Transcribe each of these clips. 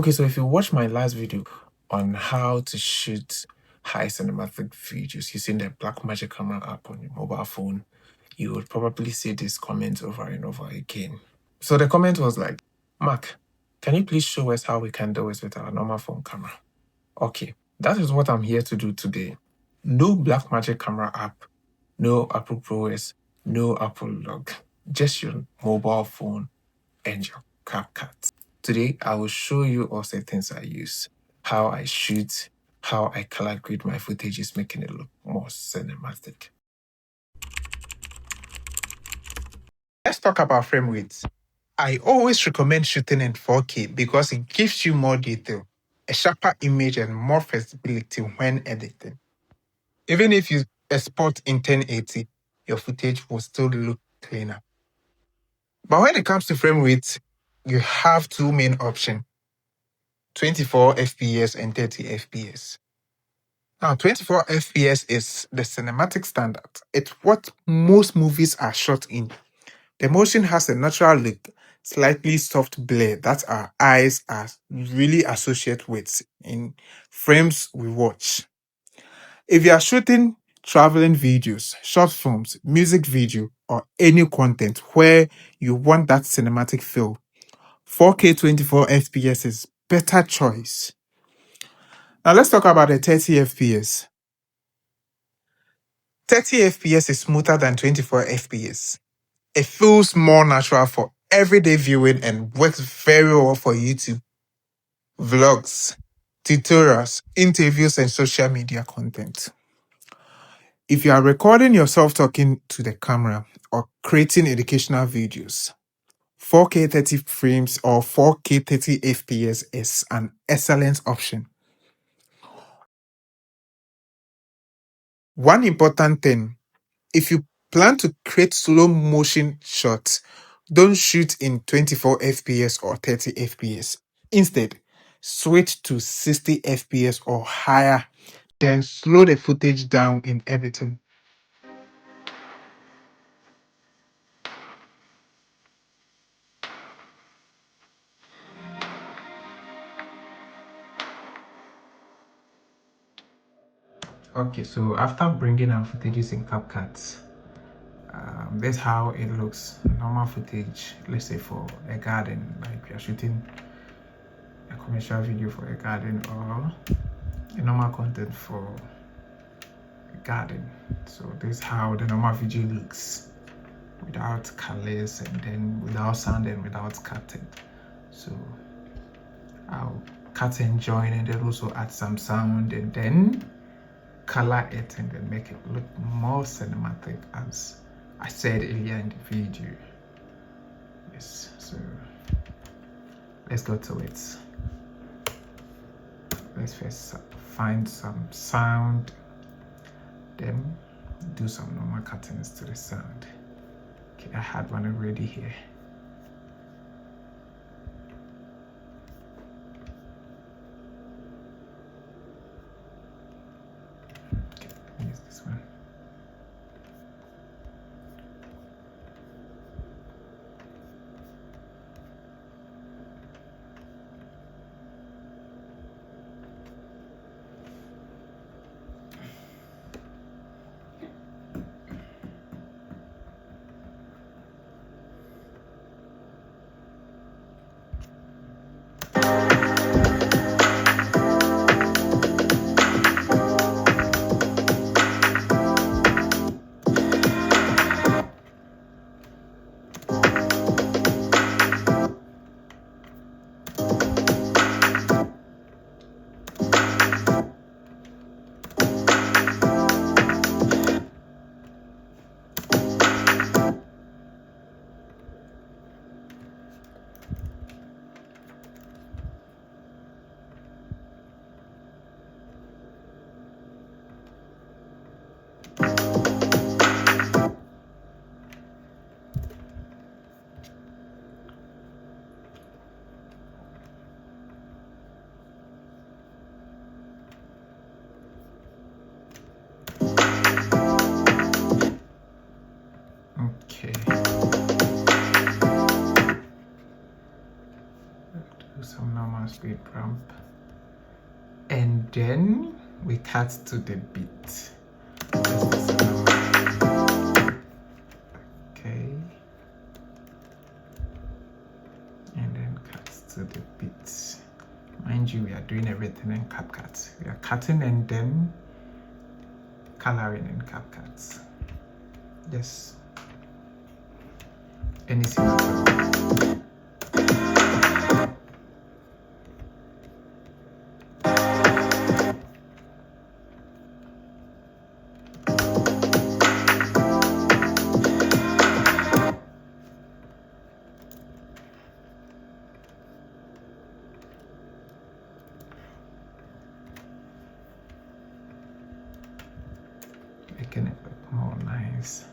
Okay, so if you watch my last video on how to shoot high cinematic videos using the Blackmagic camera app on your mobile phone, you would probably see this comment over and over again. So the comment was like, Mark, can you please show us how we can do it with our normal phone camera? Okay, that is what I'm here to do today. No Blackmagic camera app, no Apple ProS, no Apple Log, just your mobile phone and your CapCut. Today, I will show you all the things I use, how I shoot, how I color grade my footages, making it look more cinematic. Let's talk about frame rates. I always recommend shooting in 4K because it gives you more detail, a sharper image, and more flexibility when editing. Even if you export in 1080, your footage will still look cleaner. But when it comes to frame rates, you have two main options: 24 FPS and 30 FPS. Now, 24 FPS is the cinematic standard. It's what most movies are shot in. The motion has a natural look, slightly soft blur that our eyes are really associate with in frames we watch. If you are shooting traveling videos, short films, music video, or any content where you want that cinematic feel, 4K 24 FPS is better choice. Now let's talk about the 30 FPS. 30 FPS is smoother than 24 FPS. It feels more natural for everyday viewing and works very well for YouTube, vlogs, tutorials, interviews, and social media content. If you are recording yourself talking to the camera or creating educational videos, 4K 30 frames or 4K 30 FPS is an excellent option. One important thing: if you plan to create slow motion shots, don't shoot in 24 FPS or 30 FPS. Instead, switch to 60 FPS or higher, then slow the footage down in editing. Okay, so after bringing our footages in CapCut, that's how it looks. Normal footage, let's say for a garden, like we are shooting a commercial video for a garden or a normal content for a garden. So this is how the normal video looks without colors and then without sound and without cutting. So I'll cut and join and then also add some sound and then color it and then make it look more cinematic, as I said earlier in the video. Yes, so let's go to it. Let's first find some sound, then do some normal cuttings to the sound. Okay, I had one already here. Okay, let me use this one. we ramp, and then we cut to the beat. Okay, and then cut to the beat. Mind you, we are doing everything in CapCut. We are cutting and then coloring in CapCut. Just anything at all. Making it look more nice.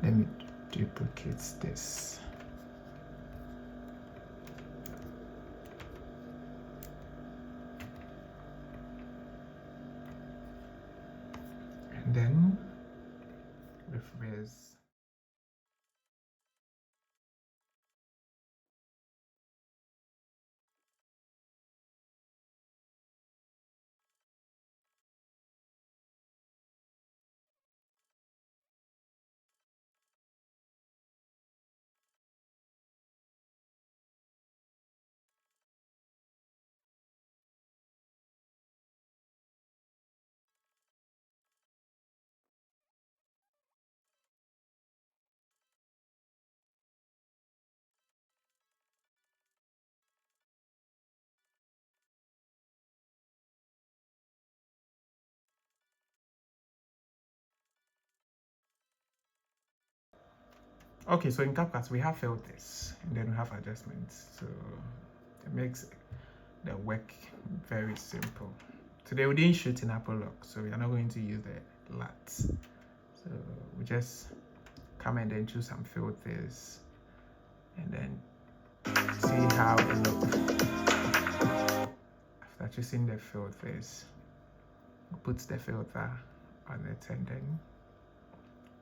Let me duplicate this. And then reverse. Okay, so in CapCut we have filters and then we have adjustments, so it makes the work very simple. Today we didn't shoot in Apple Lock, so we are not going to use the LUTs. So we just come and then choose some filters and then see how it looks. After choosing the filters, we put the filter on it and then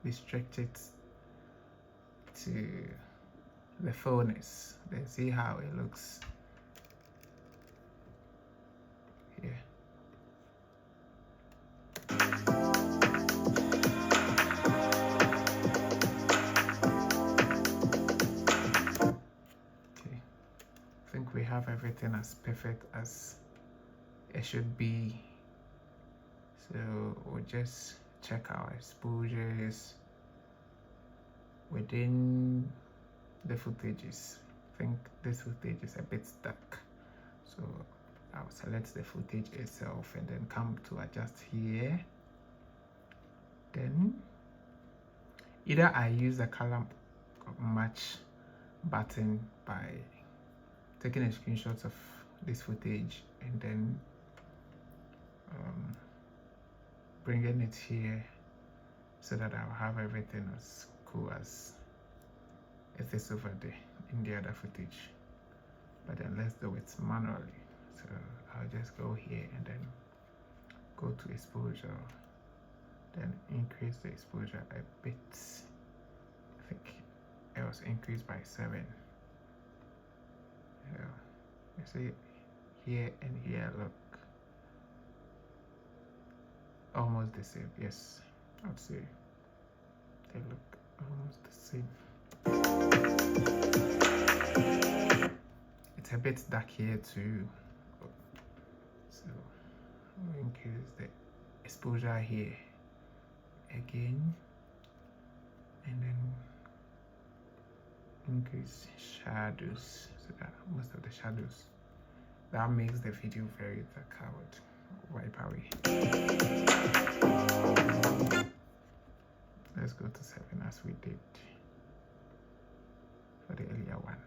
restrict it to the fullness. Then see how it looks here. Okay, I think we have everything as perfect as it should be. So we'll just check our exposures within the footages. I think this footage is a bit stuck, so I'll select the footage itself and then come to adjust here. Then either I use the color match button by taking a screenshot of this footage and then bringing it here so that I'll have everything as cool as it is over there in the other footage. But then let's do it manually. So I'll just go here and then go to exposure, then increase the exposure a bit. I think it was increased by 7. So you see here and here look almost the same. Yes, I'd say they look almost the same. It's a bit dark here too, so we'll increase the exposure here again and then increase shadows so that most of the shadows, that makes the video very dark. I would wipe away. Let's go to 7 as we did for the earlier one.